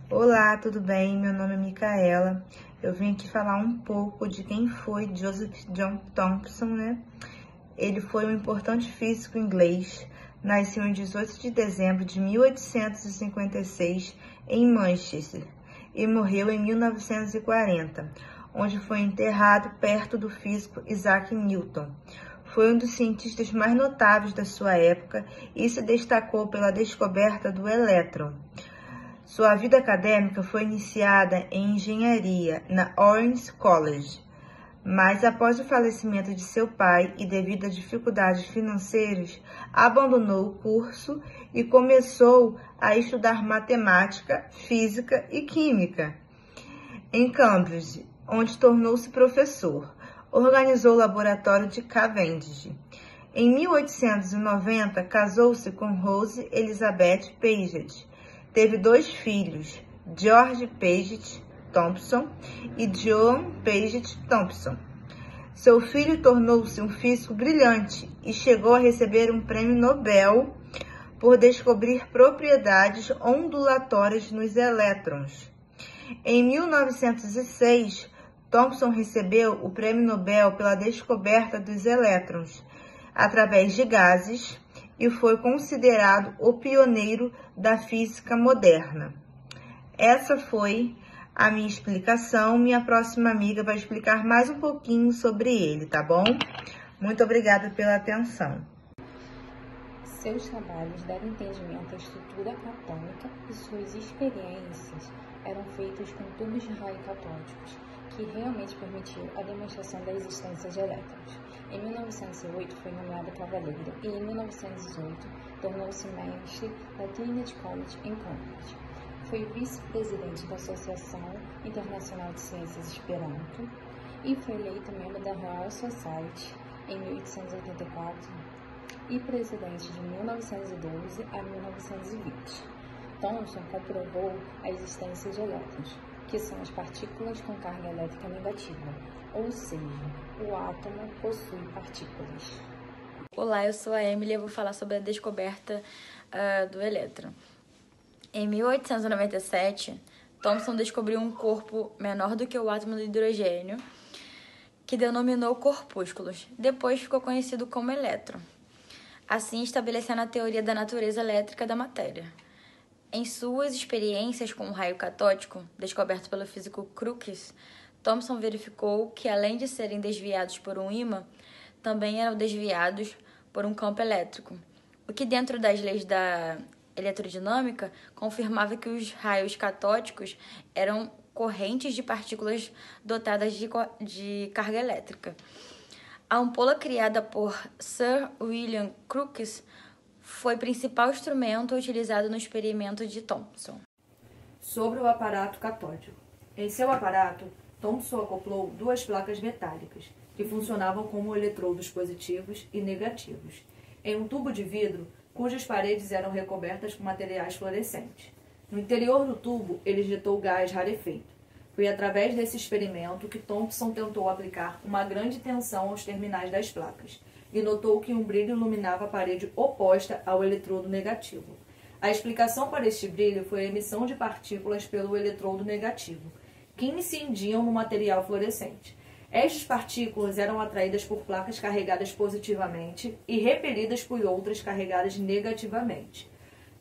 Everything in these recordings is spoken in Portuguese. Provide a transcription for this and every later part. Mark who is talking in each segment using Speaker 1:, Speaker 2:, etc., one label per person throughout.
Speaker 1: Olá, tudo bem? Meu nome é Micaela. Eu vim aqui falar um pouco de quem foi Joseph John Thomson, né? Ele foi um importante físico inglês. Nasceu em 18 de dezembro de 1856 em Manchester e morreu em 1940, onde foi enterrado perto do físico Isaac Newton. Foi um dos cientistas mais notáveis da sua época e se destacou pela descoberta do elétron. Sua vida acadêmica foi iniciada em engenharia na Orange College, mas após o falecimento de seu pai e devido a dificuldades financeiras, abandonou o curso e começou a estudar matemática, física e química em Cambridge, onde tornou-se professor. Organizou o laboratório de Cavendish. Em 1890, casou-se com Rose Elizabeth Paget. Teve 2 filhos, George Paget Thomson e John Paget Thomson. Seu filho tornou-se um físico brilhante e chegou a receber um prêmio Nobel por descobrir propriedades ondulatórias nos elétrons. Em 1906, Thomson recebeu o prêmio Nobel pela descoberta dos elétrons através de gases e foi considerado o pioneiro da física moderna. Essa foi a minha explicação. Minha próxima amiga vai explicar mais um pouquinho sobre ele, tá bom? Muito obrigada pela atenção.
Speaker 2: Seus trabalhos deram entendimento à estrutura catônica e suas experiências eram feitas com tubos de raio catódicos, que realmente permitiu a demonstração da existência de elétrons. Em 1908 foi nomeado cavaleiro e em 1918 tornou-se mestre da Trinity College em Cambridge. Foi vice-presidente da Associação Internacional de Ciências Esperanto e foi eleito membro da Royal Society em 1884 e presidente de 1912 a 1920. Thomson comprovou a existência de elétrons, que são as partículas com carga elétrica negativa, ou seja, o átomo possui partículas.
Speaker 3: Olá, eu sou a Emily e eu vou falar sobre a descoberta do elétron. Em 1897, Thomson descobriu um corpo menor do que o átomo do hidrogênio, que denominou corpúsculos. Depois ficou conhecido como elétron, assim estabelecendo a teoria da natureza elétrica da matéria. Em suas experiências com o raio catódico, descoberto pelo físico Crookes, Thomson verificou que, além de serem desviados por um ímã, também eram desviados por um campo elétrico, o que, dentro das leis da eletrodinâmica, confirmava que os raios catódicos eram correntes de partículas dotadas de carga elétrica. A ampola criada por Sir William Crookes foi o principal instrumento utilizado no experimento de Thomson.
Speaker 4: Sobre o aparato catódico. Em seu aparato, Thomson acoplou 2 placas metálicas, que funcionavam como eletrodos positivos e negativos, em um tubo de vidro cujas paredes eram recobertas com materiais fluorescentes. No interior do tubo, ele injetou gás rarefeito. Foi através desse experimento que Thomson tentou aplicar uma grande tensão aos terminais das placas e notou que um brilho iluminava a parede oposta ao eletrodo negativo. A explicação para este brilho foi a emissão de partículas pelo eletrodo negativo, que incidiam no material fluorescente. Estas partículas eram atraídas por placas carregadas positivamente e repelidas por outras carregadas negativamente.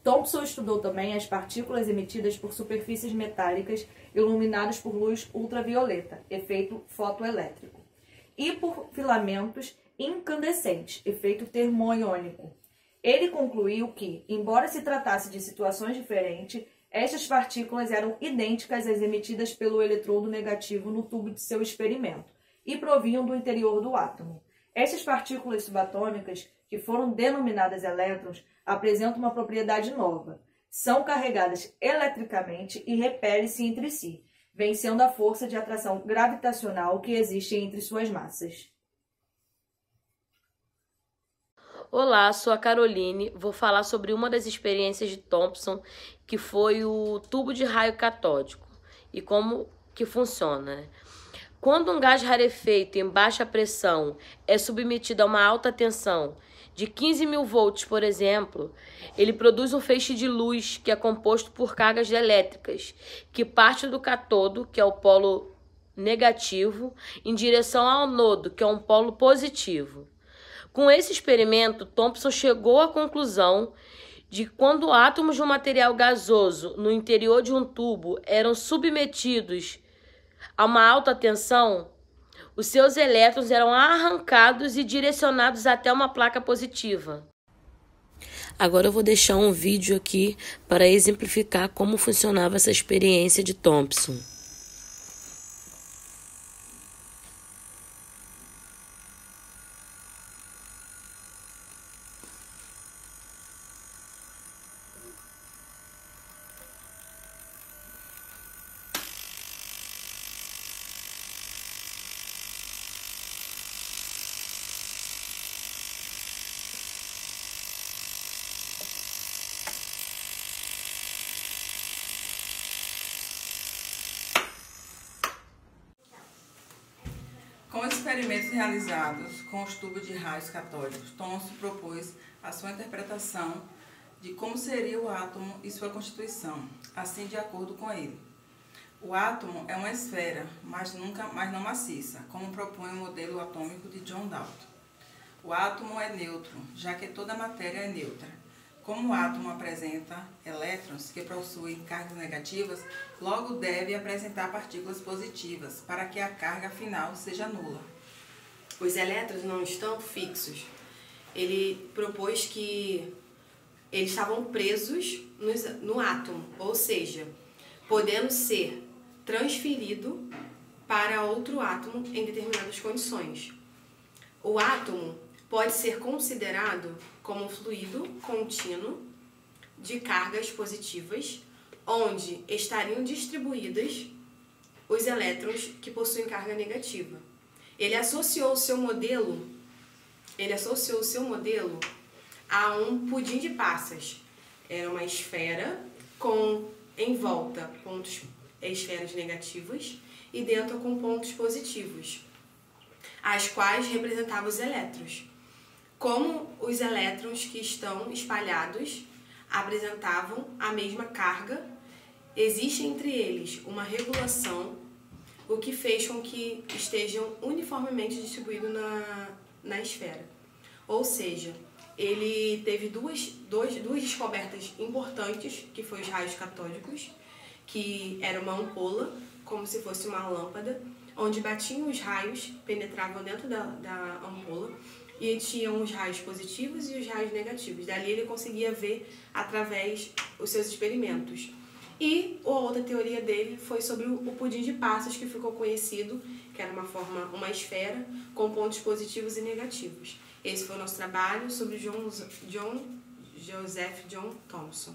Speaker 4: Thomson estudou também as partículas emitidas por superfícies metálicas iluminadas por luz ultravioleta, efeito fotoelétrico, e por filamentos incandescentes, efeito termoiônico. Ele concluiu que, embora se tratasse de situações diferentes, estas partículas eram idênticas às emitidas pelo eletrodo negativo no tubo de seu experimento e provinham do interior do átomo. Estas partículas subatômicas, que foram denominadas elétrons, apresentam uma propriedade nova. São carregadas eletricamente e repelem-se entre si, vencendo a força de atração gravitacional que existe entre suas massas.
Speaker 5: Olá, sou a Caroline. Vou falar sobre uma das experiências de Thomson, que foi o tubo de raio catódico e como que funciona, né? Quando um gás rarefeito em baixa pressão é submetido a uma alta tensão de 15.000 volts, por exemplo, ele produz um feixe de luz que é composto por cargas elétricas, que parte do cátodo, que é o polo negativo, em direção ao anodo, que é um polo positivo. Com esse experimento, Thomson chegou à conclusão de que quando átomos de um material gasoso no interior de um tubo eram submetidos a uma alta tensão, os seus elétrons eram arrancados e direcionados até uma placa positiva. Agora eu vou deixar um vídeo aqui para exemplificar como funcionava essa experiência de Thomson.
Speaker 6: Com os experimentos realizados com os tubos de raios catódicos, Thomson propôs a sua interpretação de como seria o átomo e sua constituição, assim de acordo com ele. O átomo é uma esfera, mas não maciça, como propõe o modelo atômico de John Dalton. O átomo é neutro, já que toda a matéria é neutra. Como o átomo apresenta elétrons que possuem cargas negativas, logo deve apresentar partículas positivas, para que a carga final seja nula.
Speaker 7: Os elétrons não estão fixos. Ele propôs que eles estavam presos no átomo, ou seja, podendo ser transferido para outro átomo em determinadas condições. O átomo pode ser considerado como um fluido contínuo de cargas positivas, onde estariam distribuídas os elétrons que possuem carga negativa. Ele associou o seu modelo a um pudim de passas. Era uma esfera com em volta esferas negativas e dentro com pontos positivos, as quais representavam os elétrons. Como os elétrons que estão espalhados apresentavam a mesma carga, existe entre eles uma regulação, o que fez com que estejam uniformemente distribuídos na esfera. Ou seja, ele teve duas descobertas importantes, que foram os raios catódicos, que era uma ampola, como se fosse uma lâmpada, onde batiam os raios, penetravam dentro da ampola, e tinham os raios positivos e os raios negativos. Dali ele conseguia ver através dos seus experimentos. E a outra teoria dele foi sobre o pudim de passas, que ficou conhecido, que era uma esfera com pontos positivos e negativos. Esse foi o nosso trabalho sobre Joseph John Thomson.